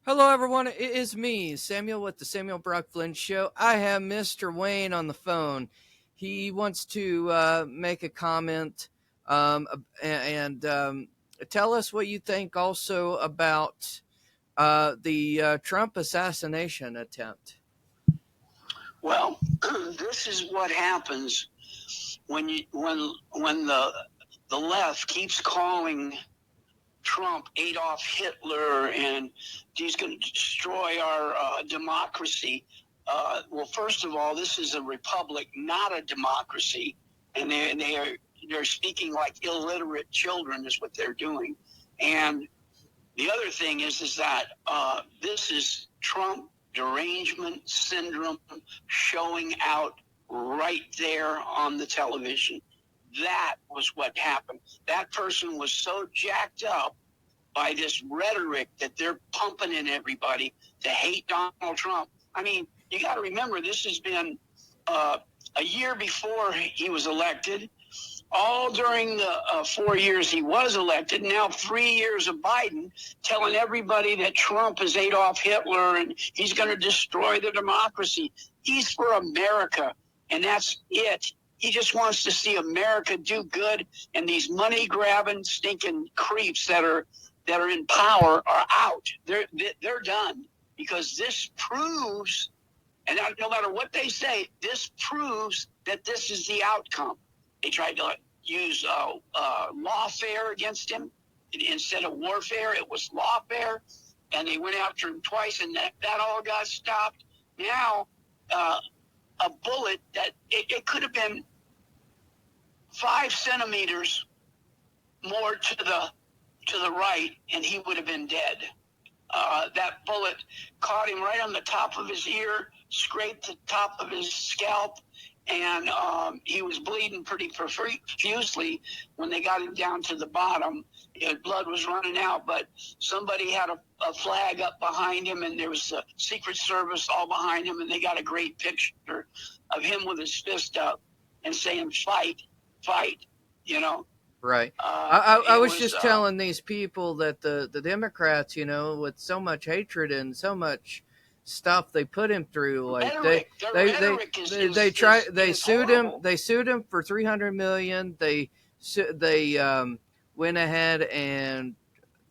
Hello, everyone. It is me, Samuel, with the Samuel Brock Flynn Show. I have Mr. Wayne on the phone. He wants to make a comment and tell us what you think also about the Trump assassination attempt. Well, this is what happens when the left keeps calling Trump Adolf Hitler and he's going to destroy our democracy. Well, first of all, this is a republic, not a democracy, and they're speaking like illiterate children is what they're doing. And the other thing is that this is Trump derangement syndrome showing out right there on the television. That was what happened. That person was so jacked up by this rhetoric that they're pumping in everybody to hate Donald Trump. I mean, you got to remember, this has been a year before he was elected, all during the 4 years he was elected, now 3 years of Biden, telling everybody that Trump is Adolf Hitler and he's going to destroy the democracy. He's for America, and that's it. He just wants to see America do good, and these money-grabbing, stinking creeps that are in power are out. They're done, because this proves, and no matter what they say, this proves that this is the outcome. They tried to use lawfare against him. Instead of warfare, it was lawfare. And they went after him twice, and that all got stopped. Now, a bullet that it could have been 5 centimeters more to the right, and he would have been dead. That bullet caught him right on the top of his ear, scraped the top of his scalp, and he was bleeding pretty profusely when they got him down to the bottom. Blood was running out, but somebody had a flag up behind him, and there was a Secret Service all behind him, and they got a great picture of him with his fist up and saying, "Fight, fight," Right. I was just telling these people that the Democrats, with so much hatred and so much stuff they put him through, like they sued him for $300 million. They went ahead and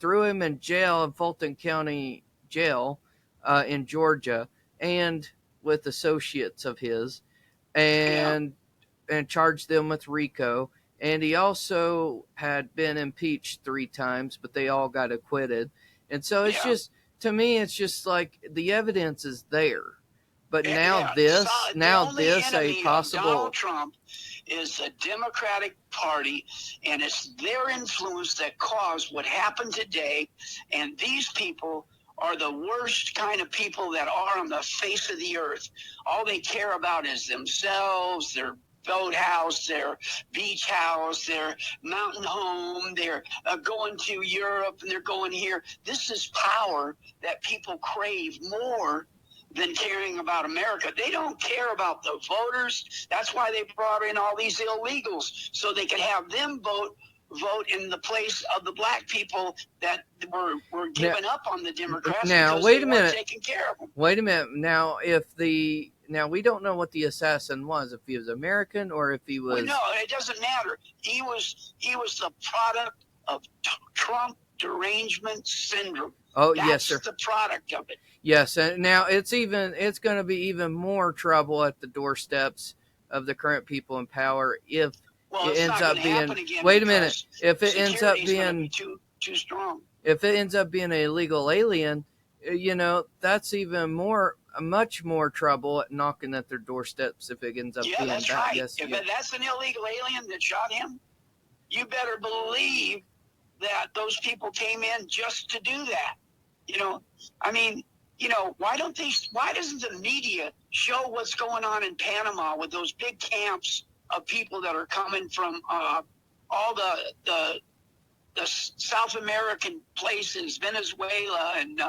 threw him in jail in Fulton County Jail in Georgia, and with associates of his, and charged them with RICO. And he also had been impeached 3 times, but they all got acquitted. And so it's just, to me, it's just like the evidence is there. But now a possible. Donald Trump is the Democratic Party, and it's their influence that caused what happened today. And these people are the worst kind of people that are on the face of the earth. All they care about is themselves, their boathouse, their beach house, their mountain home. They're going to Europe, and they're going here. This is power that people crave more than caring about America. They don't care about the voters. That's why they brought in all these illegals, so they could have them vote in the place of the black people that were giving up on the Democrats. Now, wait a minute. Taking care of them. Wait a minute. Now, Now, we don't know what the assassin was, if he was American or if he was. Well, no, it doesn't matter. He was the product of Trump derangement syndrome. Oh, yes, sir. That's the product of it. Yes, and now it's going to be even more trouble at the doorsteps of the current people in power if it ends up being. Wait a minute. If it ends up being too strong. If it ends up being an illegal alien, that's even much more trouble at knocking at their doorsteps if it ends up being that's that. Right. Yes, if that's an illegal alien that shot him, you better believe that those people came in just to do that. I mean, why doesn't the media show what's going on in Panama with those big camps of people that are coming from all the South American places, Venezuela, and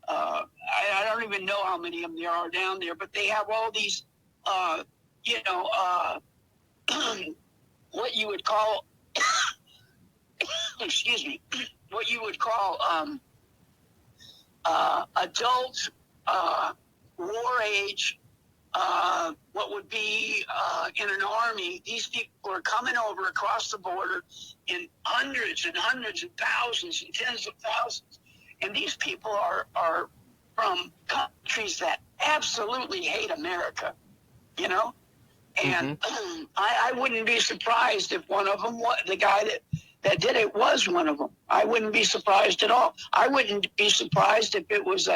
I don't even know how many of them there are down there, but they have all these, what you would call, excuse me, what you would call adult, war age, what would be in an army. These people are coming over across the border in hundreds and hundreds and thousands and tens of thousands. And these people are from countries that absolutely hate America, you know? And I wouldn't be surprised if one of them, the guy that did it, was one of them. I wouldn't be surprised at all. I wouldn't be surprised if it was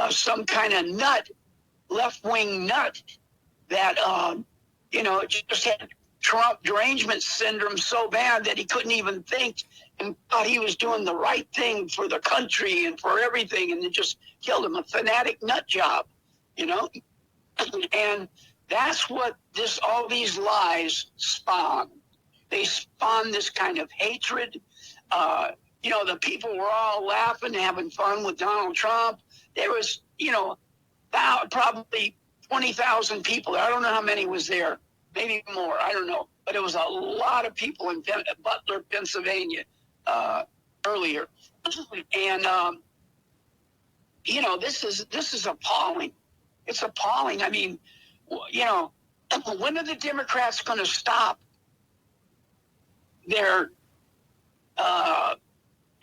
some kind of nut, left-wing nut that, just had Trump derangement syndrome so bad that he couldn't even think and thought he was doing the right thing for the country and for everything, and it just killed him. A fanatic nut job, you know? And that's what all these lies spawn. They spawn this kind of hatred. The people were all laughing, having fun with Donald Trump. There was, probably 20,000 people. I don't know how many was there. Maybe more. I don't know. But it was a lot of people in Butler, Pennsylvania, earlier. And, this is appalling. It's appalling. I mean, when are the Democrats going to stop their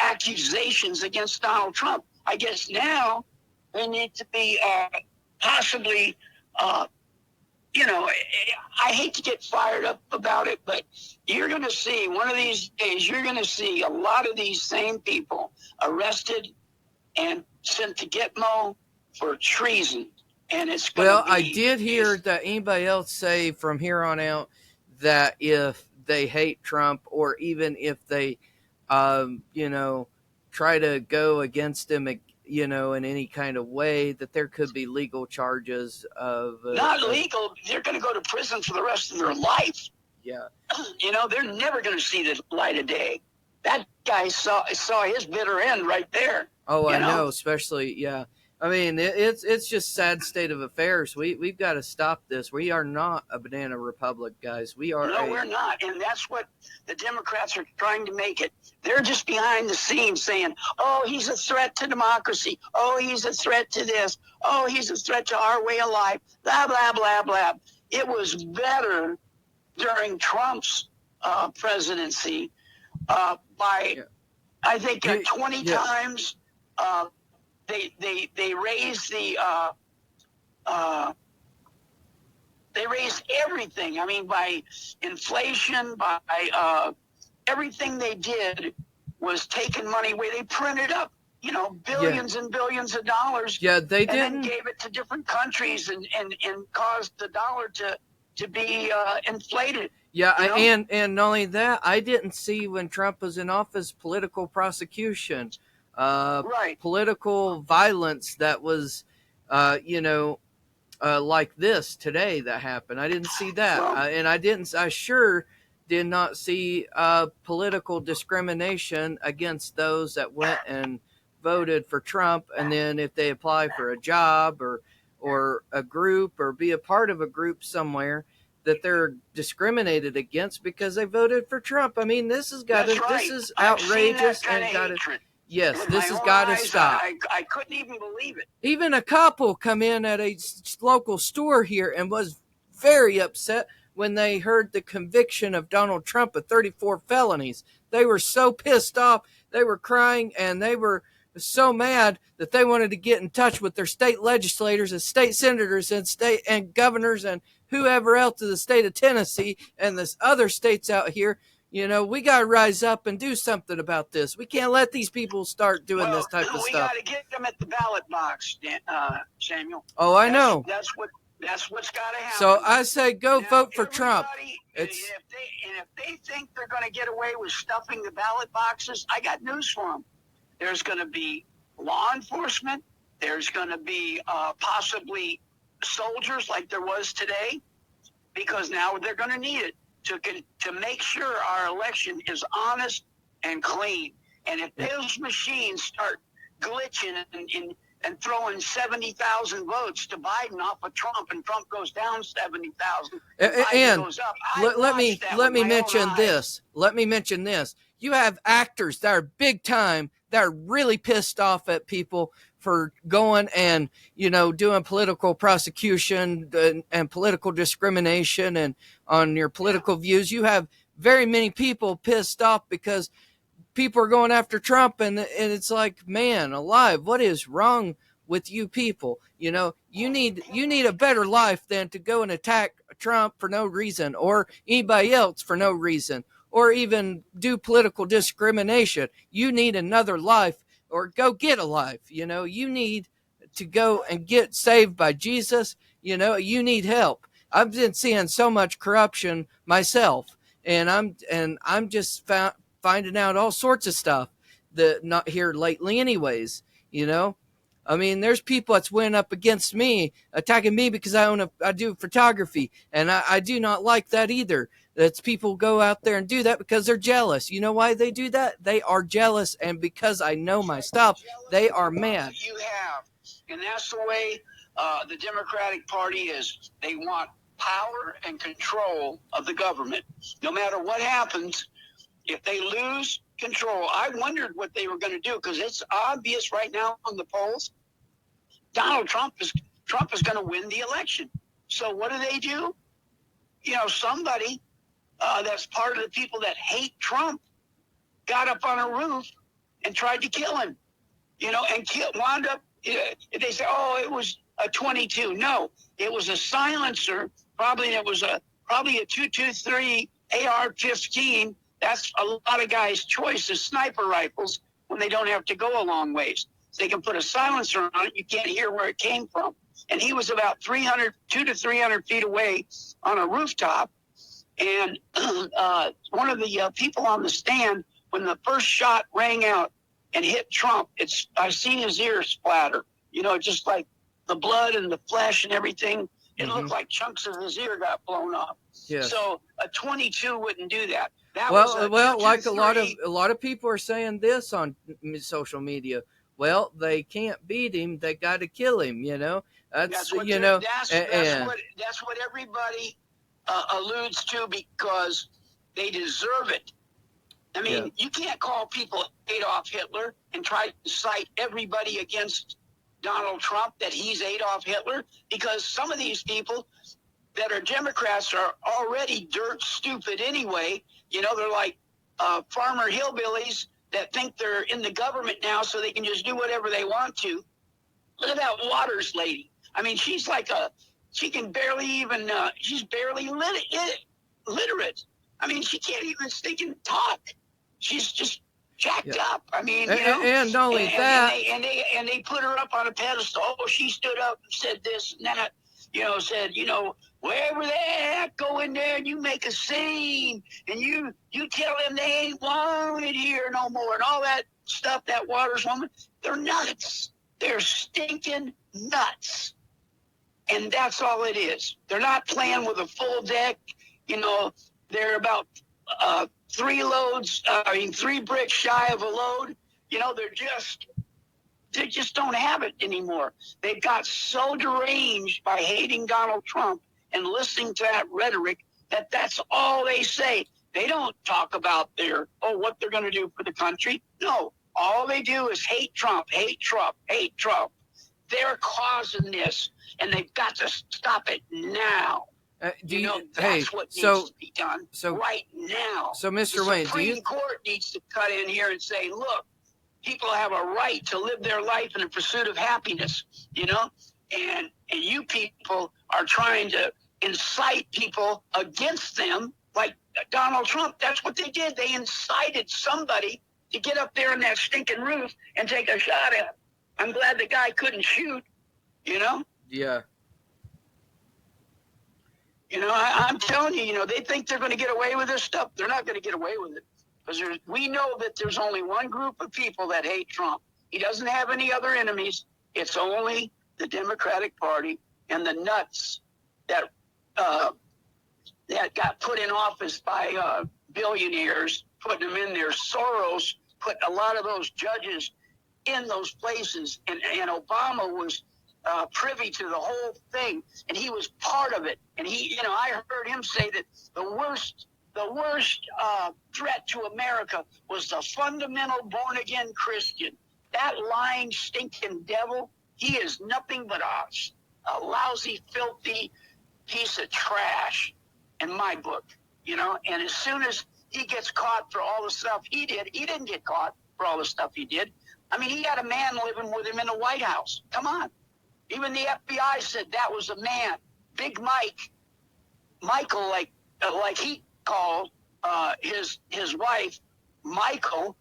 accusations against Donald Trump? I guess now they need to be possibly, I hate to get fired up about it, but you're going to see one of these days, you're going to see a lot of these same people arrested and sent to Gitmo for treason. And it's going to be, I did hear that anybody else say from here on out that if they hate Trump, or even if they, try to go against him, in any kind of way, that there could be legal charges of... not legal. They're going to go to prison for the rest of their life. Yeah. They're never going to see the light of day. That guy saw his bitter end right there. Oh, I know, especially, yeah. I mean, it's just sad state of affairs. We've got to stop this. We are not a banana republic, guys. We're not, and that's what the Democrats are trying to make it. They're just behind the scenes saying, "Oh, he's a threat to democracy. Oh, he's a threat to this. Oh, he's a threat to our way of life." Blah blah blah blah. It was better during Trump's presidency I think 20 times. They raised they raised everything. I mean, by inflation, by everything they did was taking money away. They printed up, billions and billions of dollars. Yeah, they didn't. And then gave it to different countries and caused the dollar to be inflated. Yeah, and not only that, I didn't see when Trump was in office political prosecution. Right. Political violence that was, like this today that happened. I didn't see that. I sure did not see political discrimination against those that went and voted for Trump. And then if they apply for a job or a group or be a part of a group somewhere, that they're discriminated against because they voted for Trump. I mean, this is outrageous and got to... Yes, this has got to stop. I couldn't even believe it. Even a couple come in at a local store here and was very upset when they heard the conviction of Donald Trump of 34 felonies. They were so pissed off. They were crying, and they were so mad that they wanted to get in touch with their state legislators and state senators and state and governors and whoever else in the state of Tennessee and the other states out here. We got to rise up and do something about this. We can't let these people start doing this type of stuff. We got to get them at the ballot box, Samuel. Oh, I know. That's what's got to happen. So I say go vote for Trump. If they think they're going to get away with stuffing the ballot boxes, I got news for them. There's going to be law enforcement. There's going to be possibly soldiers like there was today, because now they're going to need it to make sure our election is honest and clean. And if those machines start glitching and and throwing 70,000 votes to Biden off of Trump, and Trump goes down 70,000 and Biden goes up. Let me mention this. Let me mention this. You have actors that are big time that are really pissed off at people for going and, you know, doing political prosecution and political discrimination and on your political views. You have very many people pissed off because people are going after Trump, and it's like, man alive, what is wrong with you people? You know, you need a better life than to go and attack Trump for no reason, or anybody else for no reason, or even do political discrimination. You need another life, or go get a life. You know, you need to go and get saved by Jesus. You know, you need help. I've been seeing so much corruption myself, and I'm just finding out all sorts of stuff that not here lately anyways, you know. I mean, there's people that's went up against me, attacking me because I do photography, and I do not like that either. That's people go out there and do that because they're jealous. You know why they do that? They are jealous, and because I know my stuff, they are mad. You have, and that's the way the Democratic Party is. They want power and control of the government. No matter what happens, if they lose control, I wondered what they were going to do, because it's obvious right now on the polls, Donald Trump is going to win the election. So what do? You know, somebody that's part of the people that hate Trump got up on a roof and tried to kill him. You know, and wound up. They say, oh, it was a 22. No, it was a silencer. Probably a 223 AR-15. That's a lot of guys' choice of sniper rifles when they don't have to go a long ways. They can put a silencer on it. You can't hear where it came from. And he was about 2 to 300 feet away on a rooftop. And one of the people on the stand, when the first shot rang out and hit Trump, I've seen his ear splatter. You know, just like the blood and the flesh and everything. It looked like chunks of his ear got blown off. Yes. So a 22 wouldn't do that. Like a lot of people are saying this on social media. Well, they can't beat him; they got to kill him. You know, that's what everybody alludes to, because they deserve it. I mean, you can't call people Adolf Hitler and try to cite everybody against Donald Trump that he's Adolf Hitler, because some of these people that are Democrats are already dirt stupid anyway. You know, they're like farmer hillbillies that think they're in the government now so they can just do whatever they want to. Look at that Waters lady. I mean, she's like she can barely even, she's barely literate. I mean, she can't even think and talk. She's just jacked up. I mean, you know. And not only that. And they put her up on a pedestal. Oh, she stood up and said this and that. You know, said, you know, wherever they're at, go in there and you make a scene, and you tell them they ain't wanted here no more, and all that stuff. That Waters woman, they're nuts. They're stinking nuts. And that's all it is. They're not playing with a full deck. You know, they're about 3 bricks shy of a load. You know, they just don't have it anymore. They've got so deranged by hating Donald Trump and listening to that rhetoric that that's all they say. They don't talk about what they're going to do for the country. No, all they do is hate Trump, hate Trump, hate Trump. They're causing this, and they've got to stop it now. That's what needs to be done right now. So, Mr. Wayne, the Supreme Court needs to cut in here and say, look, people have a right to live their life in the pursuit of happiness, you know? And you people are trying to incite people against them, like Donald Trump. That's what they did. They incited somebody to get up there on that stinking roof and take a shot at him. I'm glad the guy couldn't shoot, you know? Yeah. You know, I'm telling you, you know, they think they're going to get away with this stuff. They're not going to get away with it. Because we know that there's only one group of people that hate Trump. He doesn't have any other enemies. It's only the Democratic Party and the nuts that got put in office by billionaires, putting them in there. Soros put a lot of those judges in those places, and Obama was privy to the whole thing, and he was part of it. And he, I heard him say that the worst threat to America was the fundamental born again Christian. That lying, stinking devil. He is nothing but a lousy, filthy piece of trash in my book, and as soon as he gets caught for all the stuff he didn't get caught for all the stuff he did. I mean, he had a man living with him in the White House. Come on. Even the FBI said that was a man. Big Michael, like he called his wife, Michael,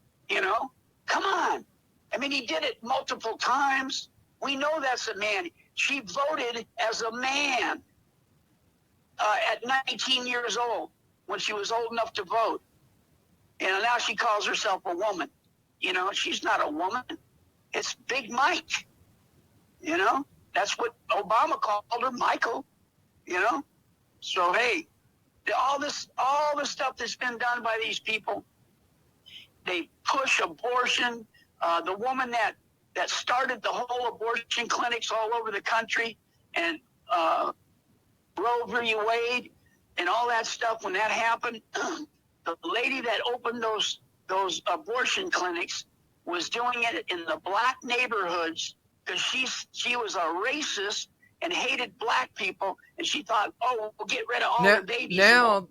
come on. I mean, he did it multiple times. We know that's a man. She voted as a man at 19 years old when she was old enough to vote. And now she calls herself a woman. She's not a woman. It's Big Mike. That's what Obama called her, Michael. So hey, all this stuff that's been done by these people, they push abortion. The woman that started the whole abortion clinics all over the country, and Roe v. Wade and all that stuff, when that happened, the lady that opened those abortion clinics was doing it in the black neighborhoods because she was a racist and hated black people, and she thought, oh, we'll get rid of all the babies. Now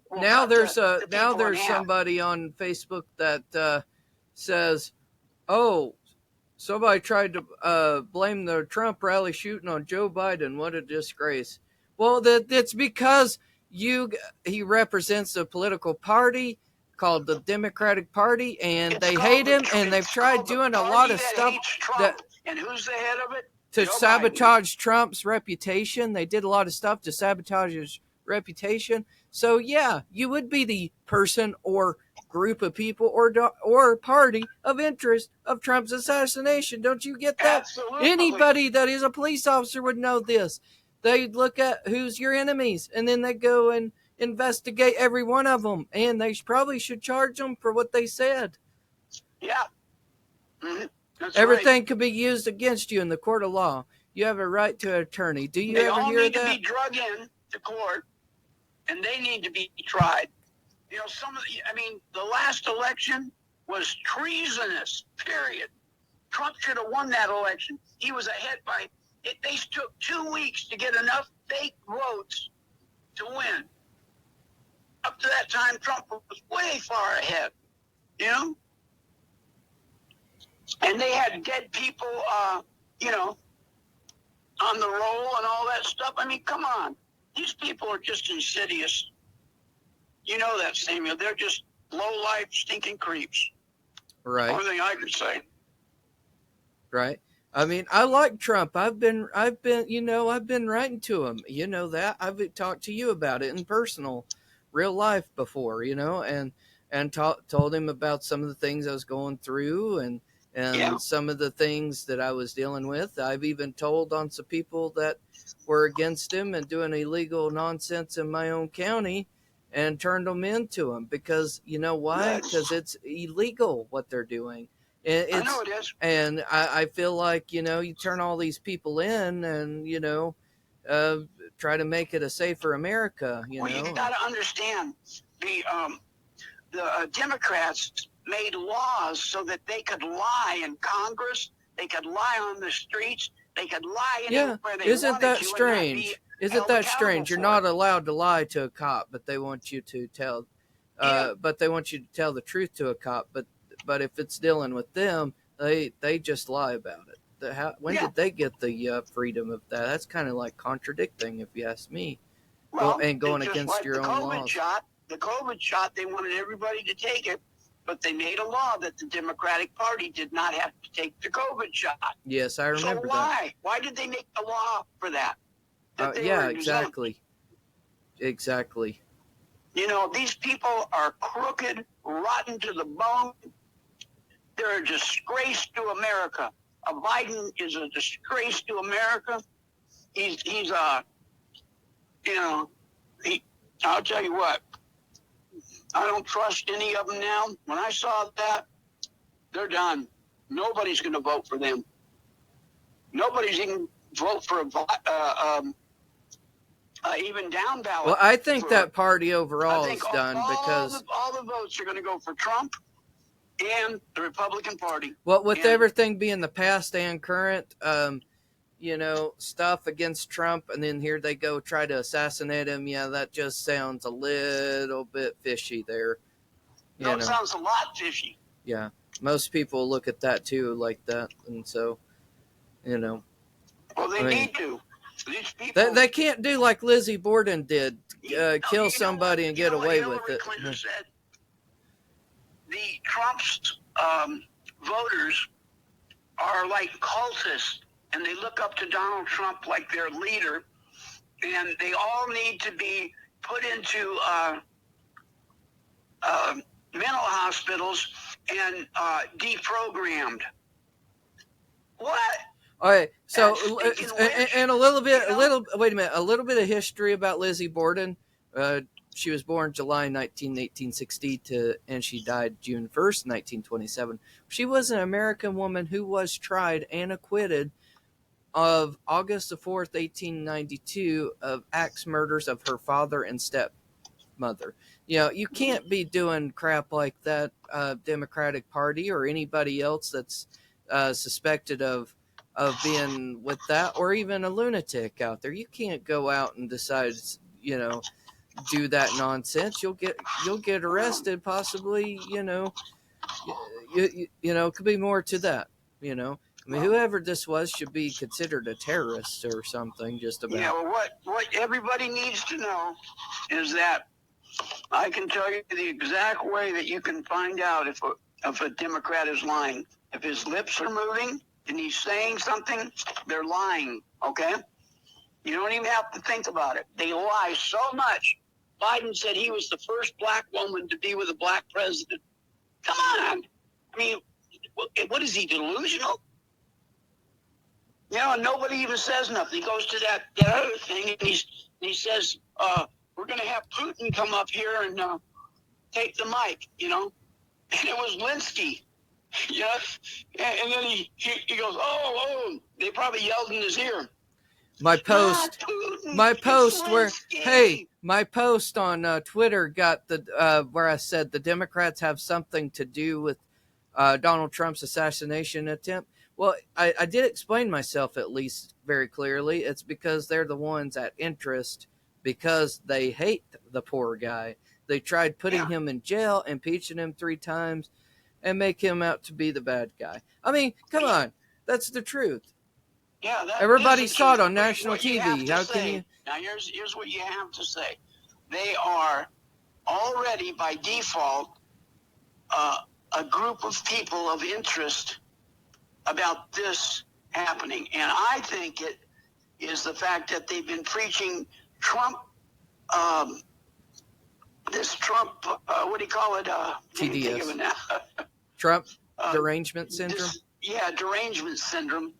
there's somebody on Facebook that says, "Oh, somebody tried to blame the Trump rally shooting on Joe Biden. What a disgrace." Well, that's because he represents a political party called the Democratic Party, and they hate him, and they've tried doing a lot of stuff and who's the head of it? To sabotage Trump's reputation. They did a lot of stuff to sabotage his reputation. So yeah, you would be the person or group of people or party of interest of Trump's assassination. Don't you get that? Absolutely. Anybody that is a police officer would know this. They'd look at who's your enemies, and then they go and investigate every one of them, and they probably should charge them for what they said. Yeah. Mm-hmm. Everything could be used against you in the court of law. You have a right to an attorney. Do you ever hear that? They all need to be drug in to court, and they need to be tried. The last election was treasonous, period. Trump should have won that election. He was ahead by it. They took 2 weeks to get enough fake votes to win. Up to that time, Trump was way far ahead, And they had dead people, on the roll and all that stuff. I mean, come on. These people are just insidious. You know that, Samuel. They're just low-life, stinking creeps. Right. Only thing I could say. Right. I mean, I like Trump. I've been writing to him. You know that. I've talked to you about it in personal, real life before, and told him about some of the things I was going through and some of the things that I was dealing with. I've even told on some people that were against him and doing illegal nonsense in my own county and turned them into him because, you know why? Because it's illegal what they're doing. I know it is. And I feel like, you turn all these people in and, try to make it a safer America, you got to understand the Democrats made laws so that they could lie in Congress, they could lie on the streets, they could lie anywhere they Isn't wanted that to. strange? Isn't that strange? You're not allowed to lie to a cop, but they want you to tell but they want you to tell the truth to a cop, but if it's dealing with them, they just lie about it. When did they get the freedom of that? That's kind of like contradicting, if you ask me. And going against your own laws. The COVID shot, they wanted everybody to take it, but they made a law that the Democratic Party did not have to take the COVID shot. Yes, I remember that. So why? Why did they make a law for that? Exactly. Exactly. These people are crooked, rotten to the bone. They're a disgrace to America. Biden is a disgrace to America. I'll tell you what, I don't trust any of them now. When I saw that, they're done. Nobody's going to vote for them. Nobody's even vote for even down ballot. Well, I think that party overall is done because all the votes are going to go for Trump and the Republican Party. Well, with everything being the past and current, stuff against Trump, and then here they go try to assassinate him. Yeah, that just sounds a little bit fishy there. It sounds a lot fishy. Yeah, most people look at that too like that, and so, Well, they need to. These people, they can't do like Lizzie Borden did, kill somebody and get away with it. Clinton said the Trump's voters are like cultists, and they look up to Donald Trump like their leader, and they all need to be put into mental hospitals and deprogrammed. What? All right, so and a little bit of history about Lizzie Borden. She was born July 19, 1860, and she died June 1st, 1927. She was an American woman who was tried and acquitted of August the 4th, 1892, of axe murders of her father and stepmother. You can't be doing crap like that, Democratic Party or anybody else that's suspected of being with that, or even a lunatic out there. You can't go out and decide, do that nonsense. You'll get arrested, possibly. Could be more to that. I mean, whoever this was should be considered a terrorist or something. Just about. Yeah. Well, what everybody needs to know is that I can tell you the exact way that you can find out if a Democrat is lying. If his lips are moving and he's saying something, they're lying, okay? You don't even have to think about it. They lie so much. Biden said he was the first black woman to be with a black president. Come on. I mean, what is he, delusional? And nobody even says nothing. He goes to that other thing, and he says, we're going to have Putin come up here and take the mic, And it was Linsky. Yeah, and then he goes, oh, they probably yelled in his ear. My post on Twitter got where I said the Democrats have something to do with Donald Trump's assassination attempt. Well, I did explain myself at least very clearly. It's because they're the ones at interest, because they hate the poor guy. They tried putting him in jail, impeaching him 3 times, and make him out to be the bad guy. I mean, come on. That's the truth. Yeah, everybody saw it on national TV. How can you? Now, here's what you have to say. They are already, by default, a group of people of interest about this happening. And I think it is the fact that they've been preaching Trump, this Trump, what do you call it? TDS. Trump derangement syndrome? Derangement syndrome.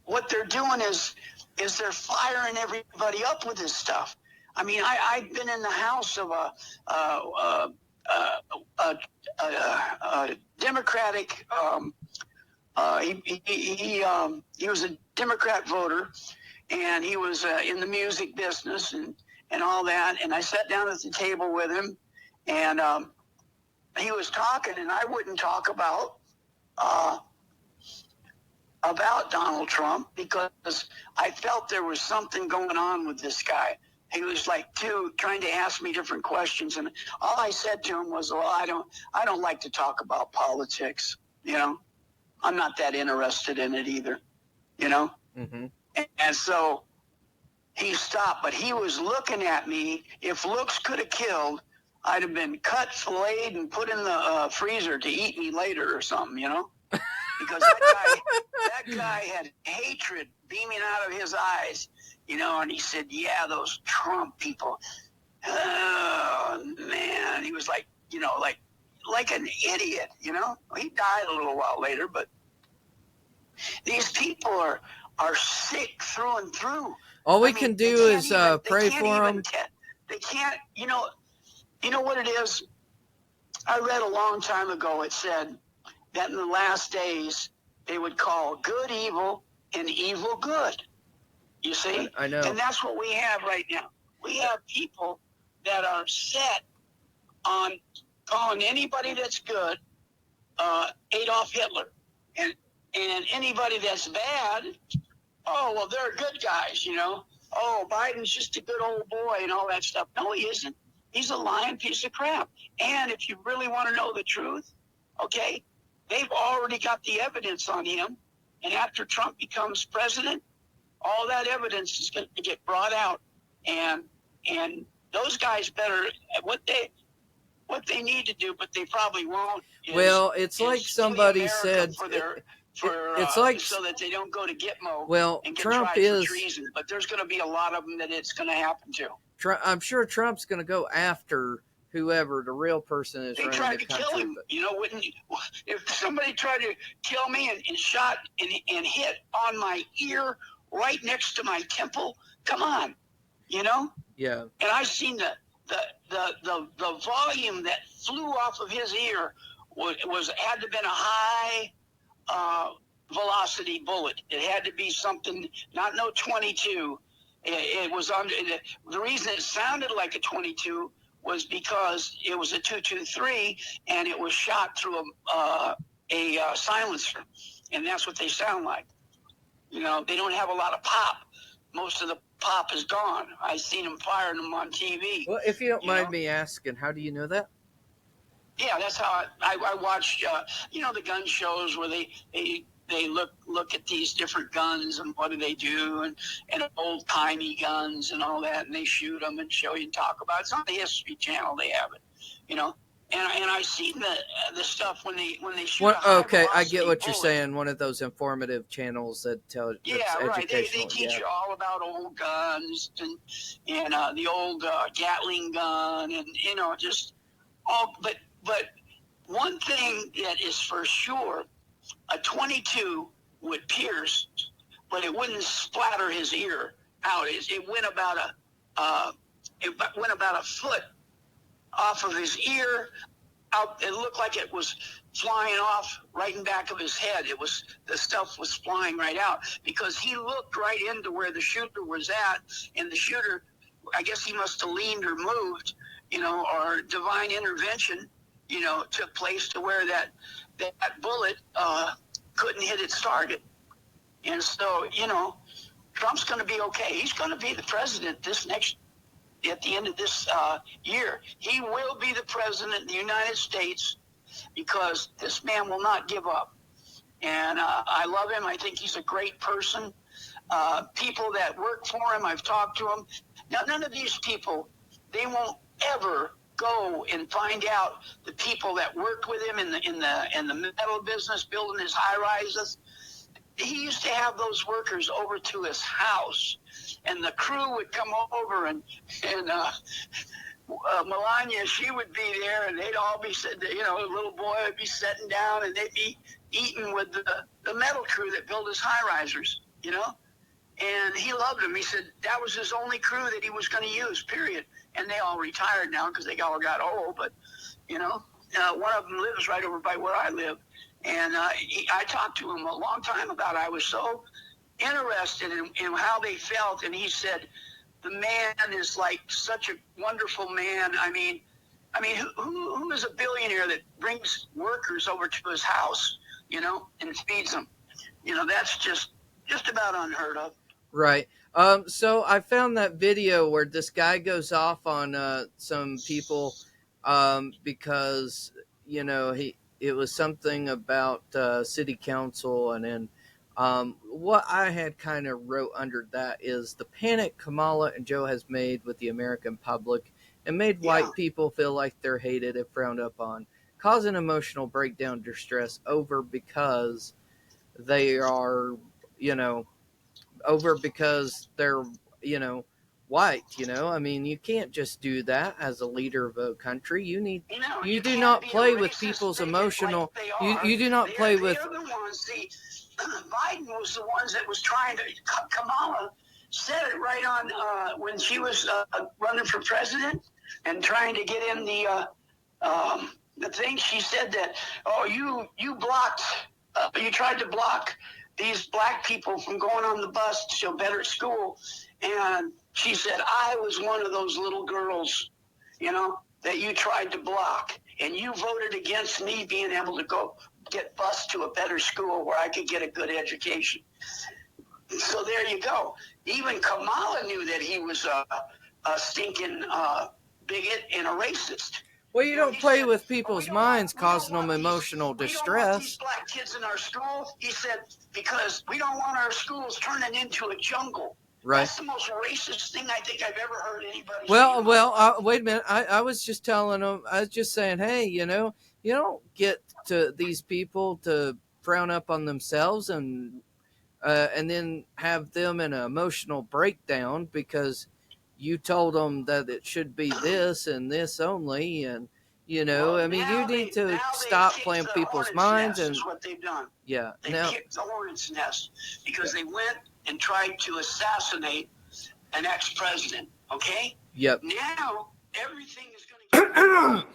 What they're doing is they're firing everybody up with this stuff. I mean, I've been in the house of a Democratic. He was a Democrat voter, and he was in the music business and all that. And I sat down at the table with him, and he was talking, and I wouldn't talk about Donald Trump because I felt there was something going on with this guy. He was trying to ask me different questions, and all I said to him was, "Well, I don't like to talk about politics. I'm not that interested in it either. Mm-hmm. And so he stopped, but he was looking at me. If looks could have killed, I'd have been cut, filleted, and put in the freezer to eat me later or something, Because that guy had hatred beaming out of his eyes, and he said, yeah, those Trump people. Oh, man. He was like an idiot, He died a little while later, but these people are sick through and through. All we can do is pray for them. They can't, you know what it is? I read a long time ago, it said that in the last days, they would call good evil and evil good. You see? I know. And that's what we have right now. We have people that are set on calling anybody that's good Adolf Hitler. And anybody that's bad, oh, well, they're good guys, you know. Oh, Biden's just a good old boy and all that stuff. No, he isn't. He's a lying piece of crap. And if you really want to know the truth, okay, they've already got the evidence on him. And after Trump becomes president, all that evidence is going to get brought out. And those guys better, what they need to do, but they probably won't. Well, it's like somebody said. It's like so that they don't go to Gitmo. Well, and get Trump tried is for treason. But there's going to be a lot of them that it's going to happen to. I'm sure Trump's going to go after whoever the real person is. They running tried the to country, kill him. You know, if somebody tried to kill me and shot and hit on my ear right next to my temple, come on, you know. Yeah. And I seen the volume that flew off of his ear had to have been a high velocity bullet. It had to be something, not no 22. It was under the reason it sounded like a 22 was because it was a 223 and it was shot through a silencer, and that's what they sound like. You know, they don't have a lot of pop. Most of the pop is gone. I've seen them firing them on TV. Well, if you don't mind me asking, how do you know that? Yeah, that's how I watched, the gun shows where they look at these different guns and what do they do and old timey guns and all that, and they shoot them and show you and talk about it. It's on the History Channel. They have it, you know. And I seen the stuff when they shoot. Okay, I get what you're saying. One of those informative channels that tell. Yeah, right. They teach you all about old guns and the old Gatling gun and just all. But one thing that is for sure, a 22 would pierce, but it wouldn't splatter his ear out. It went about a foot off of his ear. Out, it looked like it was flying off right in back of his head. The stuff was flying right out because he looked right into where the shooter was at, and the shooter, I guess he must have leaned or moved, or divine intervention, took place to where that bullet couldn't hit its target. And so, Trump's going to be okay. He's going to be the president at the end of this year. He will be the president of the United States because this man will not give up. And I love him. I think he's a great person. People that work for him, I've talked to him. Now, none of these people, they won't ever go and find out the people that worked with him in the metal business, building his high rises. He used to have those workers over to his house, and the crew would come over, and Melania, she would be there, and they'd all be sitting, the little boy would be sitting down, and they'd be eating with the metal crew that built his high risers, and he loved them. He said that was his only crew that he was going to use, period. And they all retired now because they all got old, but one of them lives right over by where I live. And I talked to him a long time about it. I was so interested in how they felt. And he said, the man is like such a wonderful man. I mean, who is a billionaire that brings workers over to his house, and feeds them? That's just about unheard of. Right. So I found that video where this guy goes off on some people because, it was something about city council, and then what I had kind of wrote under that is the panic Kamala and Joe has made with the American public and made white people feel like they're hated and frowned upon, causing emotional breakdown, distress because they are, because they're, white, I mean, you can't just do that as a leader of a country. You do not play with people's emotional, you do not play with. They're the ones, see, Biden was the ones that was trying to, Kamala said it right on when she was running for president and trying to get in the the thing she said that, oh, you blocked, you tried to block these black people from going on the bus to a better school. And she said, I was one of those little girls, that you tried to block. And you voted against me being able to go get bused to a better school where I could get a good education. So there you go. Even Kamala knew that he was a stinking bigot and a racist. Well, you don't play with people's minds, causing them emotional distress. We don't want these black kids in our school, he said, because we don't want our schools turning into a jungle. Right. That's the most racist thing I think I've ever heard anybody say. Well, wait a minute. I was just telling them, I was just saying, hey, you don't get to these people to frown up on themselves and then have them in an emotional breakdown because you told them that it should be this and this only, and you need to stop playing people's minds. And that's what they've done. Yeah, they kicked the hornet's nest because they went and tried to assassinate an ex-president. Okay. Yep. Now everything is going to.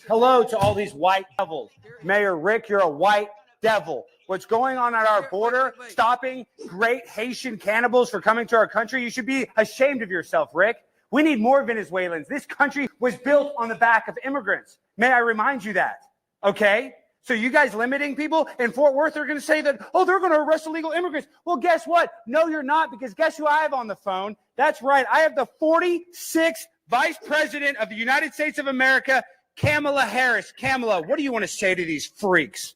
Hello to all these white devils. Mayor Rick, you're a white devil. What's going on at our border, stopping great Haitian cannibals from coming to our country, you should be ashamed of yourself, Rick. We need more Venezuelans. This country was built on the back of immigrants. May I remind you that, okay? So you guys limiting people in Fort Worth are going to say that, oh, they're going to arrest illegal immigrants. Well, guess what? No, you're not, because guess who I have on the phone? That's right. I have the 46th Vice President of the United States of America, Kamala Harris. Kamala, what do you want to say to these freaks?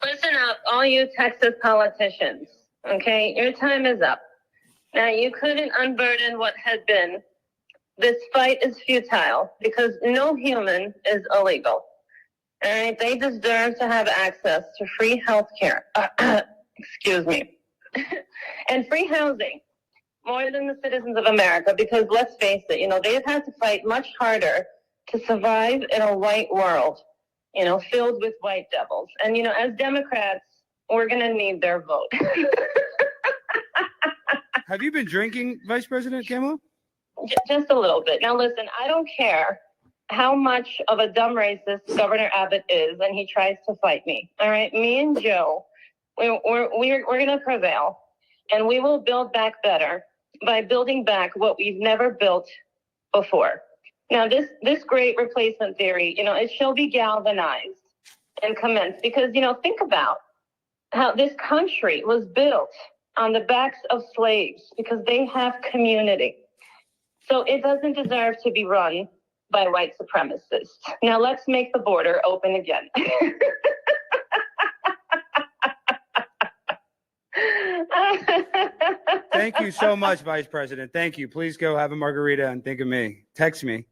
Listen up, all you Texas politicians, okay? Your time is up. Now, you couldn't unburden what had been. This fight is futile because no human is illegal. All right? They deserve to have access to free health care. Excuse me. And free housing, more than the citizens of America, because let's face it, they've had to fight much harder to survive in a white world, filled with white devils. And, as Democrats, we're going to need their vote. Have you been drinking, Vice President Kamala? Just a little bit. Now, listen, I don't care how much of a dumb racist Governor Abbott is, and he tries to fight me. All right? Me and Joe, we're going to prevail, and we will build back better by building back what we've never built before. Now, this great replacement theory, it shall be galvanized and commenced because, think about how this country was built on the backs of slaves because they have community. So it doesn't deserve to be run by white supremacists. Now, let's make the border open again. Thank you so much, Vice President. Thank you. Please go have a margarita and think of me. Text me.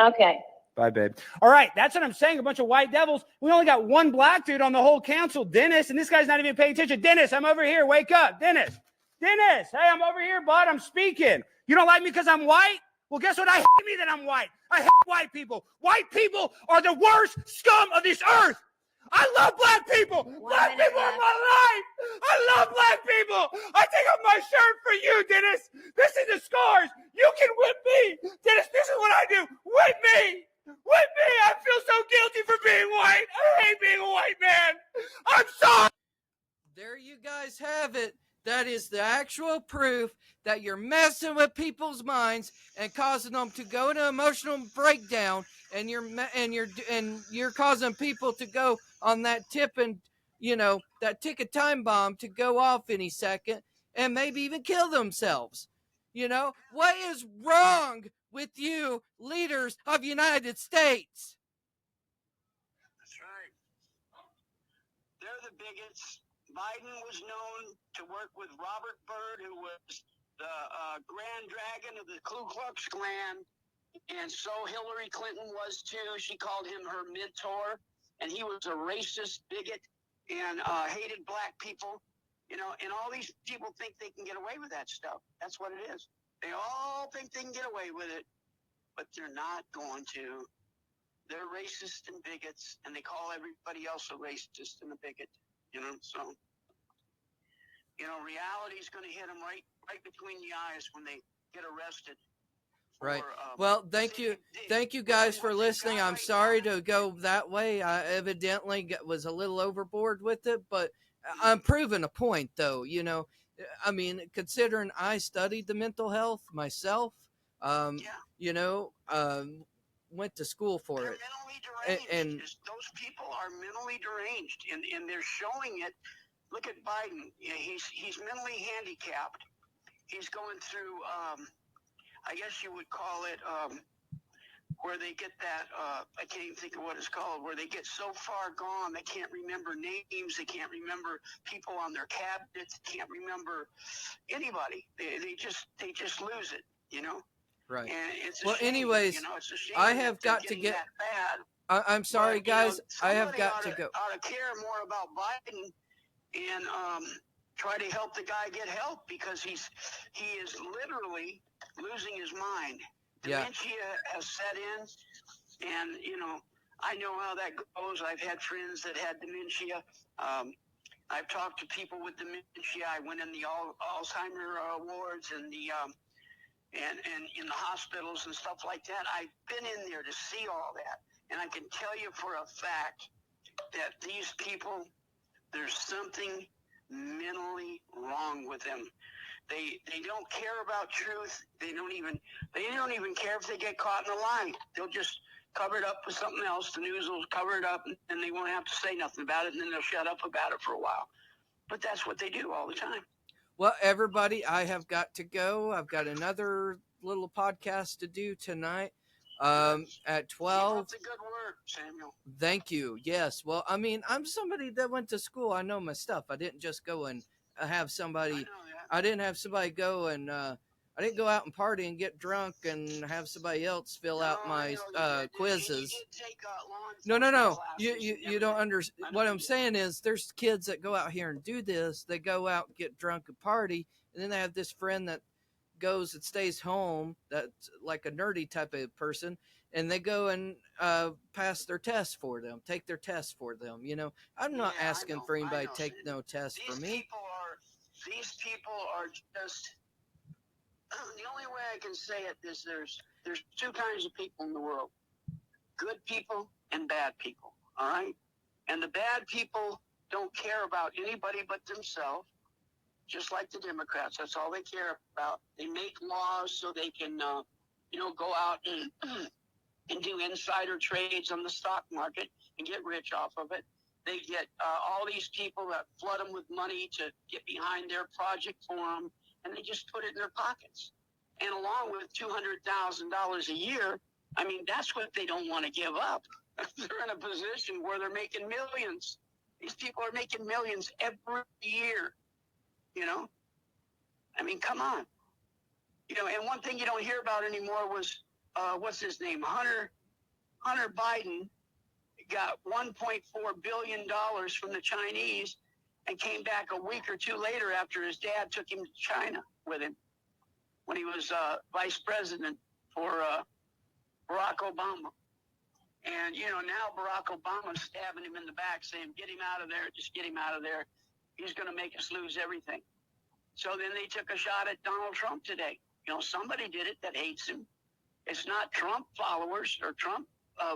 Okay. Bye, babe. All right, that's what I'm saying. A bunch of white devils. We only got one black dude on the whole council, Dennis, and this guy's not even paying attention. Dennis, I'm over here. Wake up. Dennis, hey, I'm over here, bud. I'm speaking. You don't like me because I'm white? Well, guess what? I hate me that I'm white. I hate white people. White people are the worst scum of this earth. I love black people. Black people are my life. I love black people. I take off my shirt for you, Dennis. This is the scars. You can whip me. Dennis, this is what I do. Whip me. Whip me. I feel so guilty for being white. I hate being a white man. I'm sorry. There you guys have it. That is the actual proof that you're messing with people's minds and causing them to go into emotional breakdown, and you're causing people to go on that that tick time bomb to go off any second and maybe even kill themselves. What is wrong with you, leaders of United States? That's right. They're the bigots. Biden was known to work with Robert Byrd, who was the Grand Dragon of the Ku Klux Klan, and so Hillary Clinton was too. She called him her mentor, and he was a racist bigot and hated black people. And all these people think they can get away with that stuff. That's what it is. They all think they can get away with it, but they're not going to. They're racist and bigots, and they call everybody else a racist and a bigot. So reality is going to hit them right between the eyes when they get arrested. Right. Or, Well, thank you. Thank you guys for listening. I'm sorry to go that way. I evidently was a little overboard with it, but I'm proving a point, though. You know, I mean, considering I studied the mental health myself, Yeah. you know, went to school for They're it. mentally deranged. And Those people are mentally deranged, and they're showing it. Look at Biden. Yeah, he's mentally handicapped. He's going through, I guess you would call it, where they get that, I can't even think of what it's called, where they get so far gone they can't remember names, they can't remember people on their cabinets, they can't remember anybody. They just lose it, you know. right. And it's a Well, shame, anyways, you know. It's a shame I that have they're got to getting get. that bad. I'm sorry, But, you know, guys. I have somebody got to go. ought to care more about Biden and try to help the guy get help, because he is literally losing his mind. Yeah. Dementia has set in, and you know, I know how that goes. I've had friends that had dementia. I've talked to people with dementia. I went in the Alzheimer wards and the and in the hospitals and stuff like that. I've been in there to see all that, and I can tell you for a fact that these people, there's something mentally wrong with them. They don't care about truth. They don't even care if they get caught in a lie. They'll just cover it up with something else. The news will cover it up, and they won't have to say nothing about it, and then they'll shut up about it for a while. But that's what they do all the time. Well, everybody, I have got to go. I've got another little podcast to do tonight at 12. Keep up the good work, Samuel. Thank you. Yes. Well, I mean, I'm somebody that went to school. I know my stuff. I didn't just go and have somebody. I didn't have somebody go and I didn't go out and party and get drunk and have somebody else fill out my quizzes. No. You don't understand. What I'm saying is, there's kids that go out here and do this. They go out and get drunk and party, and then they have this friend that goes and stays home, that's like a nerdy type of person, and they go and pass their tests for them, take their tests for them. You know, I'm not asking for anybody to take no test for me. These people are just, the only way I can say it is there's two kinds of people in the world: good people and bad people. All right, and the bad people don't care about anybody but themselves. Just like the Democrats, that's all they care about. They make laws so they can, go out and do insider trades on the stock market and get rich off of it. They get all these people that flood them with money to get behind their project for them, and they just put it in their pockets. And along with $200,000 a year, I mean, that's what they don't want to give up. They're in a position where they're making millions. These people are making millions every year. You know, I mean, come on. You know, and one thing you don't hear about anymore was, what's his name? Hunter Biden got $1.4 billion from the Chinese and came back a week or two later after his dad took him to China with him when he was vice president for Barack Obama. And, you know, now Barack Obama's stabbing him in the back saying, get him out of there, just get him out of there. He's going to make us lose everything. So then they took a shot at Donald Trump today. You know, somebody did it that hates him. It's not Trump followers or Trump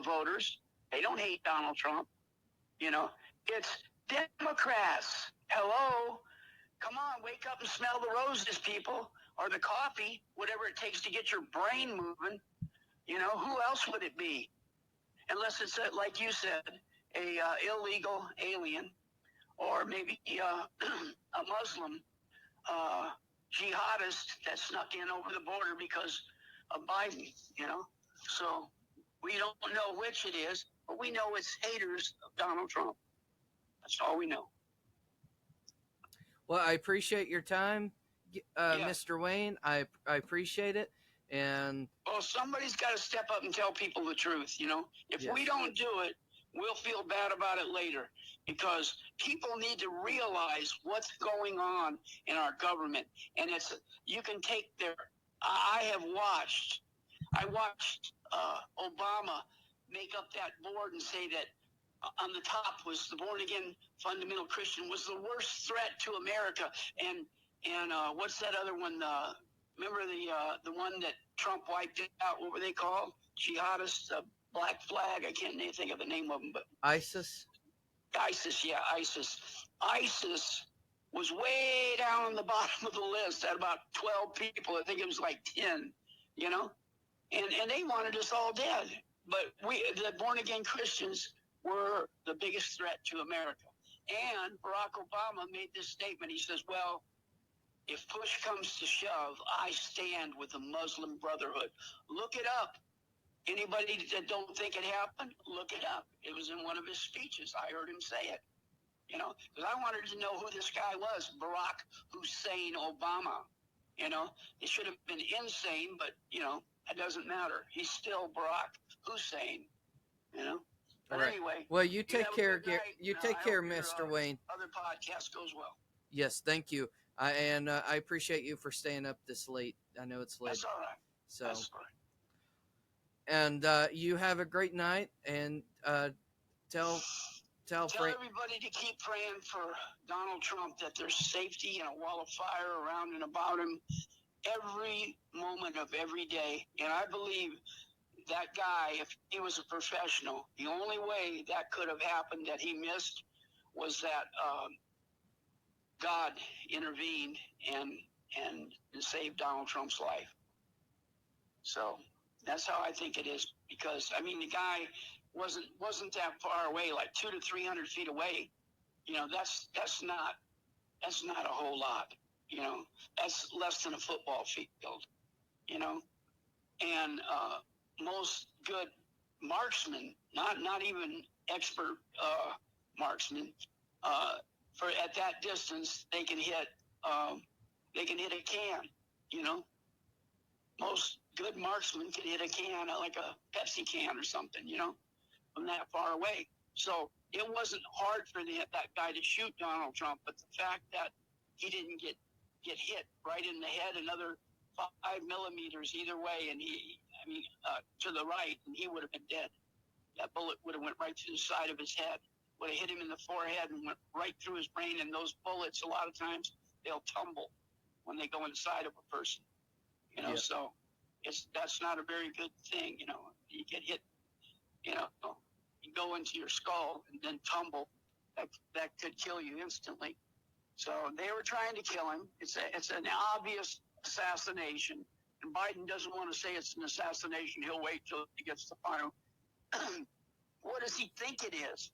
voters. They don't hate Donald Trump. You know, it's Democrats. Hello. Come on, wake up and smell the roses, people, or the coffee, whatever it takes to get your brain moving. You know, who else would it be? Unless it's, like you said, a illegal alien, or maybe a Muslim jihadist that snuck in over the border because of Biden, you know. So we don't know which it is, but we know it's haters of Donald Trump. That's all we know. Well, I appreciate your time, Mr. Wayne. I appreciate it. And well, somebody's got to step up and tell people the truth, you know. If we don't do it, we'll feel bad about it later, because people need to realize what's going on in our government. And you can take I watched Obama make up that board and say that on the top was the born again fundamental Christian was the worst threat to America. And what's that other one? Remember the one that Trump wiped out, what were they called? Jihadists, Black Flag. I can't think of the name of them, but ISIS. ISIS, yeah, ISIS. ISIS was way down on the bottom of the list at about 12 people. I think it was like 10, you know, and they wanted us all dead. But the born again Christians, were the biggest threat to America. And Barack Obama made this statement. He says, well, if push comes to shove, I stand with the Muslim Brotherhood. Look it up. Anybody that don't think it happened, look it up. It was in one of his speeches. I heard him say it, you know, because I wanted to know who this guy was, Barack Hussein Obama. You know, it should have been insane, but, you know, it doesn't matter. He's still Barack Hussein, you know. But All right. anyway. Well, you take care, night. you take care, Mr. Wayne. Other podcast goes well. Yes, thank you. And I appreciate you for staying up this late. I know it's late. That's all right. So, That's all right. and you have a great night. And tell Frank. Everybody to keep praying for Donald Trump, that there's safety and a wall of fire around and about him every moment of every day. And I believe that guy, if he was a professional, the only way that could have happened that he missed was that God intervened and saved Donald Trump's life. So that's how I think it is, because I mean the guy wasn't that far away, like 200 to 300 feet away. You know, that's not a whole lot. You know, that's less than a football field. You know, and most good marksmen, not even expert marksmen, for at that distance they can hit a can. You know, most good marksmen can hit a can, like a Pepsi can or something, you know, from that far away. So it wasn't hard for that guy to shoot Donald Trump, but the fact that he didn't get hit right in the head, another 5 millimeters either way, and to the right, and he would have been dead. That bullet would have went right through the side of his head, would have hit him in the forehead and went right through his brain. And those bullets, a lot of times, they'll tumble when they go inside of a person. You know, Yep. So that's not a very good thing. You know, you get hit, you know, you go into your skull and then tumble. That could kill you instantly. So they were trying to kill him. It's an obvious assassination. And Biden doesn't want to say it's an assassination. He'll wait till he gets the final. What does he think it is?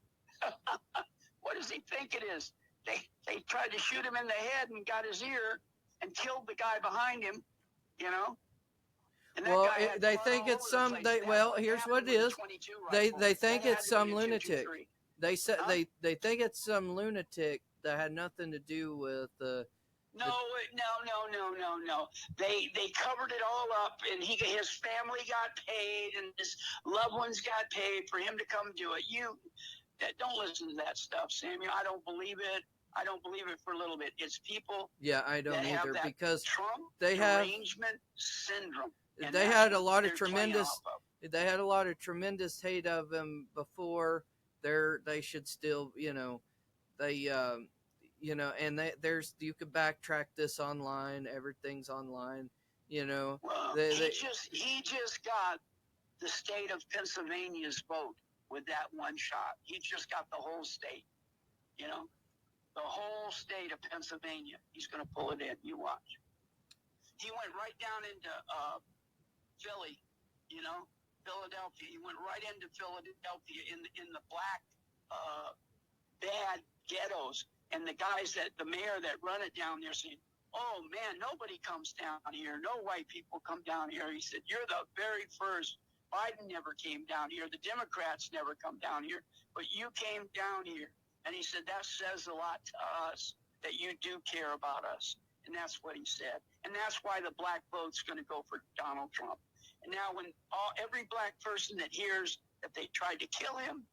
What does he think it is? They tried to shoot him in the head and got his ear and killed the guy behind him, you know? And that Well, guy had they blood think all it's over the place. well, here's what it is. They think it's some lunatic. They said Huh? they think it's some lunatic that had nothing to do with No. They covered it all up, and his family got paid, and his loved ones got paid for him to come do it. Don't listen to that stuff, Samuel. I don't believe it. I don't believe it for a little bit. It's people. Yeah, I don't that either, have that because Trump they have derangement syndrome. And they that's had a what lot of they're playing tremendous off of. they had a lot of tremendous hate of him before. They should still, you know, they you know, and there's you could backtrack this online. Everything's online, you know. Well, he just got the state of Pennsylvania's vote with that one shot. He just got the whole state, you know, the whole state of Pennsylvania. He's going to pull it in. You watch. He went right down into Philly, you know, Philadelphia. He went right into Philadelphia in the black bad ghettos, and the mayor that run it down there saying, "Oh man, nobody comes down here. No white people come down here." He said, "You're the very first. Biden never came down here. The Democrats never come down here, but you came down here." And he said, "That says a lot to us that you do care about us." And that's what he said. And that's why the black vote's going to go for Donald Trump. And now when every black person that hears that they tried to kill him,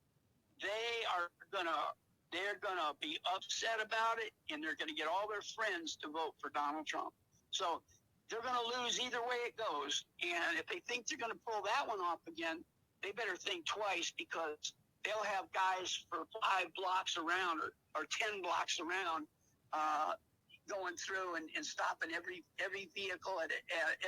they're going to be upset about it, and they're going to get all their friends to vote for Donald Trump. So they're going to lose either way it goes. And if they think they're going to pull that one off again, they better think twice, because they'll have guys for 5 blocks around or 10 blocks around going through and stopping every vehicle at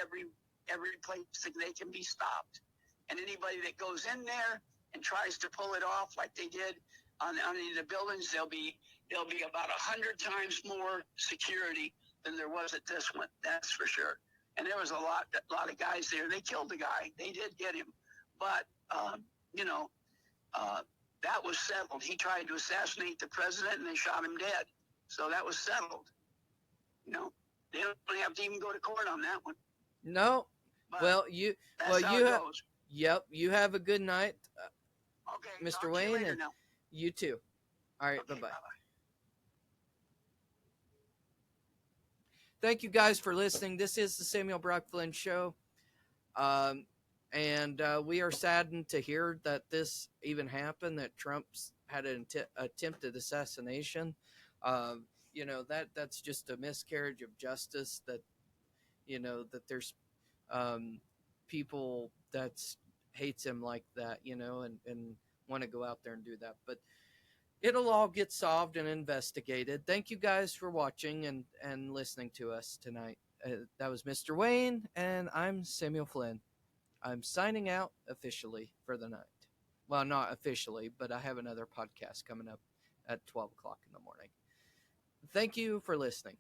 every every place that they can be stopped. And anybody that goes in there and tries to pull it off like they did on the buildings, there'll be about 100 times more security than there was at this one. That's for sure. And there was a lot of guys there. They killed the guy. They did get him, but that was settled. He tried to assassinate the president, and they shot him dead. So that was settled. They don't have to even go to court on that one. No. But well, you goes. Yep. You have a good night, Okay, Mr. Wayne, and now. you too. All right. Okay, Bye-bye. bye-bye. Thank you guys for listening. This is the Samuel Brock Flynn Show. And we are saddened to hear that this even happened, that Trump's had an attempted assassination. That's just a miscarriage of justice, that there's people that hates him like that, and want to go out there and do that. But it'll all get solved and investigated. Thank you guys for watching and listening to us tonight. That was Mr. Wayne, and I'm Samuel Flynn. I'm signing out officially for the night. Well, not officially, but I have another podcast coming up at 12 o'clock in the morning. Thank you for listening.